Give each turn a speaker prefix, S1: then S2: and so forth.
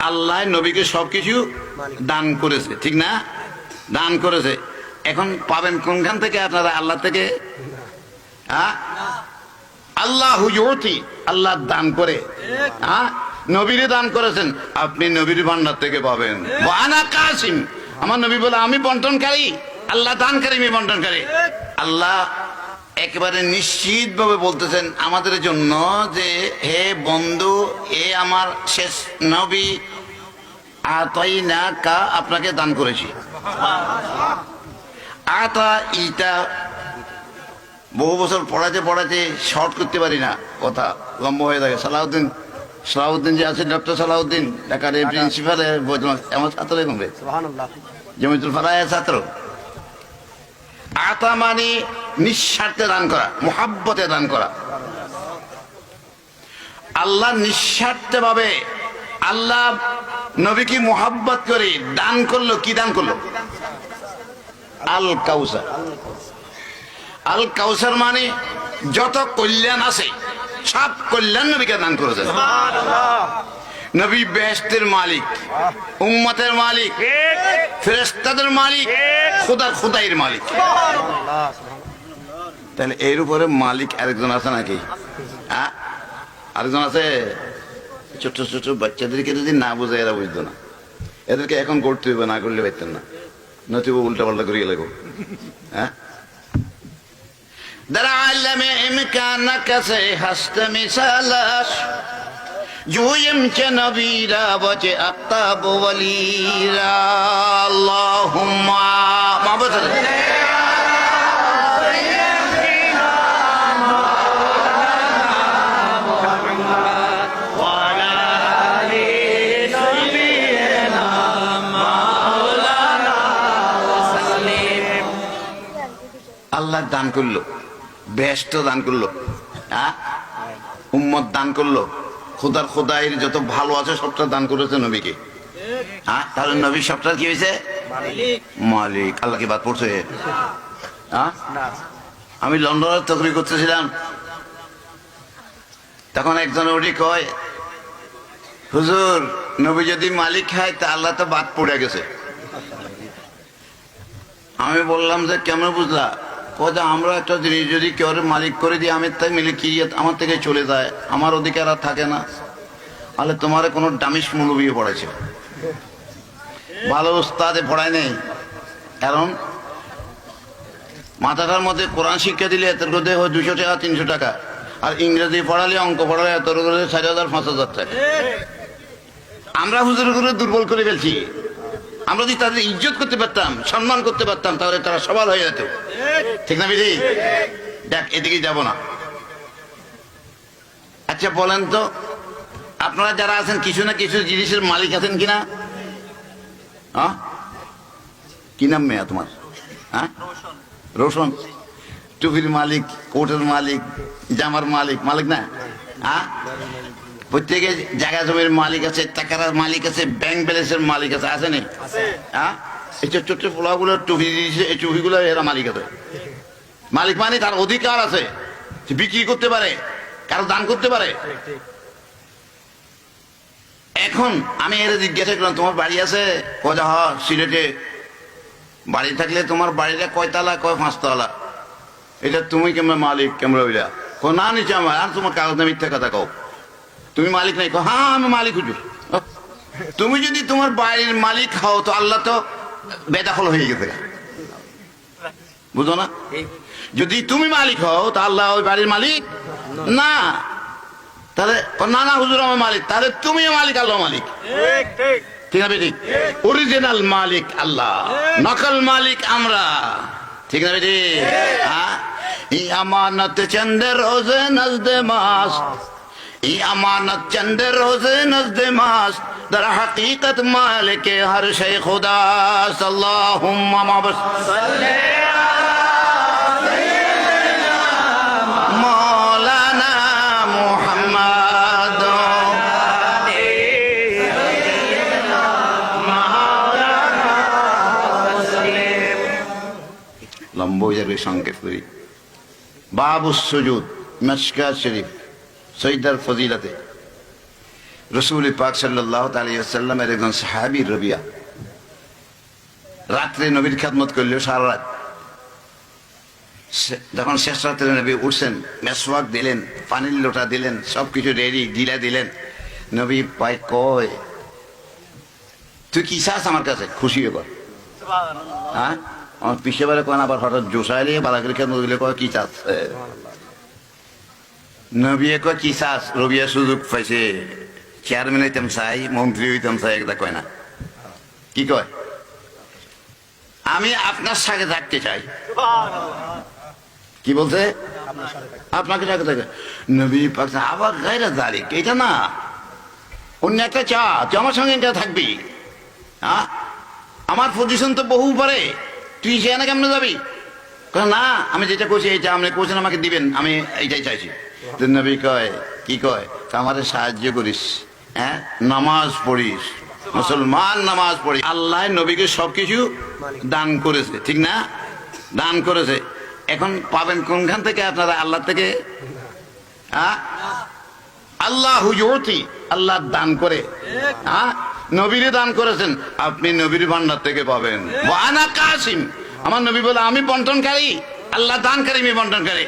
S1: আল্লাহ নবীকে সবকিছু দান করেছে, ঠিক না? দান করেছে। এখন পাবেন কোনখান থেকে আপনারা? আল্লাহ থেকে? আল্লাহু ইউতি, আল্লাহ দান করে। নবীরে দান করেছেন, আপনি নবীর ভান্ডার থেকে পাবেন। ওয়ানা কাসিম, আমার নবী বলে আমি বন্টনকারী, আল্লাহ দানকারী, আমি বন্টনকারী। আল্লাহ একেবারে নিশ্চিত ভাবে বলতেছেন আমাদের জন্য যে হে বন্ধু, এ আমার শেষ নবী, আতাইনাকা, আপনাকে দান করেছি। আতা ইটা বহু বছর পড়াতে পড়াতে শর্ট করতে পারি না, কথা লম্বা হয়ে থাকে। সালাউদ্দিন যে আছে, ডক্টর সালাউদ্দিন, ঢাকার প্রিন্সিপাল, আমার ছাত্র, এরকম জমিতুল ফালাহের ছাত্র। আতা মানে নিঃস্বার্থে দান করা, মুহাব্বতে দান করা। আল্লাহ নিঃস্বার্থে ভাবে আল্লাহ নবীকে মুহাব্বত করে দান করলো। কি দান করলো? আল কাউসার। আল কাউসার মানে যত কল্যাণ আছে সব কল্যাণ নবীকে দান করেছেন। নবী বেহেশতের মালিক, উম্মতের মালিক, ফেরেশতাদের মালিক, খুদাইয়ের মালিক। তাহলে এর উপরে মালিক আরেকজন আছে নাকি? আরেকজন আছে? ছোট ছোট বাচ্চাদেরকে যদি না বোঝে এরা বুঝতো না। এদেরকে এখন করতে হইবে, না করলে পারতেন না, নতুবা উল্টা পাল্টা করিয়ে লাগবো। হ্যাঁ, در عالم امکانک سے هست مثالش جویم که نبی را وجه اقتاب ولی را اللهم محبت আল্লাহ দান করলো, বেহেশত দান করলো, উম্মত দান করলো, খোদাইয়ের যত ভালো আছে সবটা দান করেছে নবীকে। তাহলে নবী সবটার কি হয়েছে? মালিক। আল্লাহ কি বাদ পড়ছে? আমি লন্ডনের চাকরি করতেছিলাম, তখন একজন ওটি কয়, হুজুর নবী যদি মালিক হয় তা আল্লাহ তো বাদ পড়ে গেছে। আমি বললাম যে কেমন বুঝলা? কথা, আমরা একটা জিনিস যদি কেউ মালিক করে দিই, আমি তাই মিলে কি আমার থেকে চলে যায়, আমার অধিকার আর থাকে না। তাহলে তোমার কোনো ডামিস মৌলবী পড়াইছে, ভালো উস্তাদে পড়ায় নেই। কারণ মাথাটার মধ্যে কোরআন শিক্ষা দিলে এত করে হয় 200 টাকা 300 টাকা, আর ইংরেজি পড়ালে, অঙ্ক পড়ালে এত করে 4,000 5,000 টাকা। আমরা হুজুর করে দুর্বল করে ফেলছি। আমরা যদি তাদের ইজ্জত করতে পারতাম, সম্মান করতে পারতাম, তাহলে তারা সবার হয়ে যেত, ঠিক না বিধি? দেখ, এদিকে যাব না। আচ্ছা বলেন তো, আপনারা যারা আছেন কিছু না কিছু জিনিসের মালিক আছেন কিনা? কি নাম মেয়া তোমার? রোশন। টুপির মালিক, কোটের মালিক, জামার মালিক, মালিক না? প্রত্যেকের জায়গা জমির মালিক আছে, টাকার মালিক আছে, ব্যাংক ব্যালেন্সের মালিক আছে, আছে না? এই ছোট ছোট পোলাগুলো টুপি দিয়েছে, এই টুপিগুলো এরা মালিক আছে। মালিক মানে তার অধিকার আছে, বিক্রি করতে পারে, কারো দান করতে পারে। এখন আমি এর জিজ্ঞাসা করলাম, তোমার বাড়ি আছে? কজা হ সিলেটে। বাড়ি থাকলে তোমার বাড়িটা কয়তলা? কয় 5 তলা। এটা তুমি কেমন মালিক? কেমন হইলা? না নিচে আমার। আর তোমার কাগজ মিথ্যা কথা কও, তুমি মালিক নাই। হ্যাঁ আমি মালিক হুজুর। তুমি যদি তোমার বাড়ির মালিক হও তো আল্লাহ তো বেদখল হয়ে গেছে, বুঝো না? যদি তুমি মালিক হও তা আল্লাহ ওই বাড়ির মালিক না। তাহলে না না হুজুর আমার মালিক, তাহলে তুমিও মালিক, আল্লাহ মালিক, ঠিক আছে? ঠিক। অরিজিনাল মালিক আল্লাহ, নকল মালিক আমরা, ঠিক আছে? ই আমানত চন্দ্র রোজে নজদে মাস, ই আমানত চন্দ্র রোজে নজদে মাস, در حقیقت مالک ہر شے خدا اللہم صلی مولانا محمد লম্ব যাবে সংক্ষেপ করি। বাবুস সুজুদ, মিশকাত শরীফ, সৈয়দার ফজিলাতে রসুল পাক সাল্লাল্লাহু আলাইহি ওয়াসাল্লামের একজন সাহাবী রবিয়া রাত্রে নবীর খেদমত করল সারা রাত। যখন শেষ রাত্রে নবী উঠছেন, মেসওয়াক দিলেন, পানির লোটা দিলেন, সবকিছু রেডি ঢিলা দিলেন। নবী পাই কয়, তুই কি চাস আমার কাছে? খুশি কর। হ্যাঁ, আমার পিছিয়ে বেড়ে কয় আবার হঠাৎ জোসাইলে বালা করে খেদমত দিলে কয় কি চাস? নবী কয় কি চাস? রবিয়া সুযোগ পাইছে, চেয়ারম্যান হইতাম চাই, মন্ত্রী হইতাম চাই, একটা কয় না। কি কয়? আমি আপনার সাথে থাকতে চাই। কি বলছে? আপনাকে সাথে থাকে। নবী পাক আবার গায়রা জালিক, এটা না, অন্য একটা চা, তুই আমার সঙ্গে এটা থাকবি। হ্যাঁ, আমার পজিশন তো বহু পারে, তুই সেখানে কেমনে যাবি? না, আমি যেটা করছি এইটা আপনি কোচেন আমাকে দিবেন, আমি এইটাই চাইছি। নবী কয়, কি কয়? আমাদের সাহায্য করিস, হ্যাঁ, নামাজ পড়িস, মুসলমান নামাজ পড়ি। আল্লাহ নবীকে সবকিছু দান করেছে, ঠিক না? দান করেছে। এখন পাবেন কোনখান থেকে আপনারা? আল্লাহ থেকে। হ্যাঁ, আল্লাহ হুজুরতি, আল্লাহ দান করে। হ্যাঁ, নবীরে দান করেছেন, আপনি নবীর ভান্ডার থেকে পাবেন। ওয়ানা কাসিম, আমার নবী বলে আমি বন্টনকারী, আল্লাহ দানকারী, আমি বন্টনকারী।